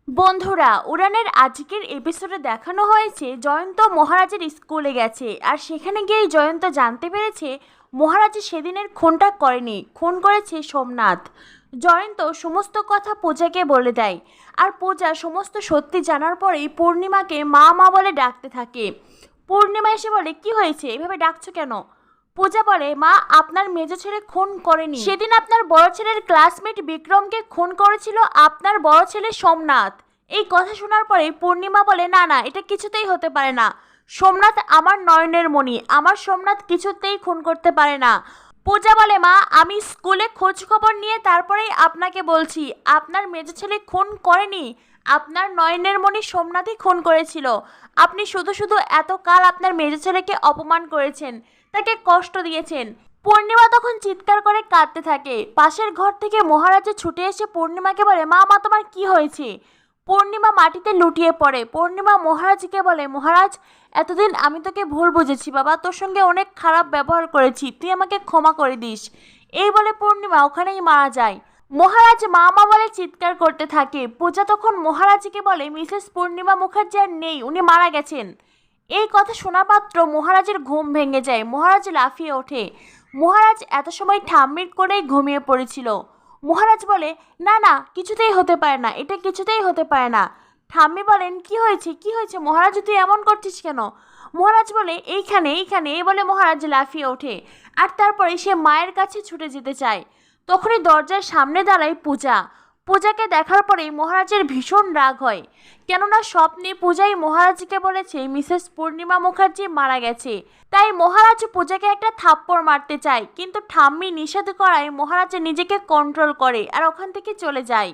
বন্ধুরা, উড়ানের আজকের এপিসোডে দেখানো হয়েছে জয়ন্ত মহারাজের স্কুলে গেছে। আর সেখানে গিয়েই জয়ন্ত জানতে পেরেছে মহারাজ সেদিনের খুনটা করেনি, খুন করেছে সোমনাথ। জয়ন্ত সমস্ত কথা পূজাকে বলে দেয়। আর পূজা সমস্ত সত্যি জানার পরেই পূর্ণিমাকে মা মা বলে ডাকতে থাকে। পূর্ণিমা এসে বলে, কি হয়েছে, এভাবে ডাকছো কেন? পূজা বলে, মা, আপনার মেজো ছেলে খুন করেনি। সেদিন আপনার বড় ছেলের ক্লাসমেট বিক্রমকে খুন করেছিল আপনার বড় ছেলে সোমনাথ। এই কথা শোনার পরে পূর্ণিমা বলে, না না, এটা কিছুতেই হতে পারে না। সোমনাথ আমার নয়নের মণি, আমার সোমনাথ কিছুতেই খুন করতে পারে না। পূজা বলে, মা, আমি স্কুলে খোঁজ খবর নিয়ে তারপরেই আপনাকে বলছি, আপনার মেজো ছেলে খুন করেনি, আপনার নয়নের মণি সোমনাথই খুন করেছিল। আপনি শুধু শুধু এতকাল আপনার মেজো ছেলেকে অপমান করেছেন, তাকে কষ্ট দিয়েছেন। পূর্ণিমা তখন চিৎকার করে কাঁদতে থাকে। পাশের ঘর থেকে মহারাজা ছুটে এসে পূর্ণিমাকে বলে, মা মা, তোমার কি হয়েছে? পূর্ণিমা মাটিতে লুটিয়ে পড়ে। পূর্ণিমা মহারাজকে বলে, মহারাজ, এতদিন আমি তোকে ভুল বুঝেছি বাবা, তোর সঙ্গে অনেক খারাপ ব্যবহার করেছি, তুই আমাকে ক্ষমা করে দিস। এই বলে পূর্ণিমা ওখানেই মারা যায়। মহারাজ মা মা বলে চিৎকার করতে থাকে। পূজা তখন মহারাজকে বলে, মিসেস পূর্ণিমা মুখার্জি আর নেই, উনি মারা গেছেন। এই কথা শোনা মাত্র মহারাজের ঘুম ভেঙে যায়। মহারাজ লাফিয়ে ওঠে। মহারাজ এত সময় ঠাম্মির করেই ঘুমিয়ে পড়েছিল। মহারাজ বলে, না না, কিছুতেই হতে পারে না, এটা কিছুতেই হতে পারে না। ঠাম্মি বলেন, কি হয়েছে, কি হয়েছে মহারাজ, তুই এমন করছিস কেন? মহারাজ বলে, এইখানে এইখানে। এই বলে মহারাজ লাফিয়ে ওঠে। আর তারপরে সে মায়ের কাছে ছুটে যেতে চায়। তখনই দরজার সামনে দাঁড়ায় পূজা। পূজাকে দেখার পরেই মহারাজের ভীষণ রাগ হয়। কেননা স্বপ্নে পূজাই মহারাজকে বলেছে মিসেস পূর্ণিমা মুখার্জি মারা গেছে। তাই মহারাজ পূজাকে একটা থাপ্পড় মারতে চায়, কিন্তু ঠাম্মি নিষেধ করায় মহারাজ নিজেকে কন্ট্রোল করে আর ওখান থেকে চলে যায়।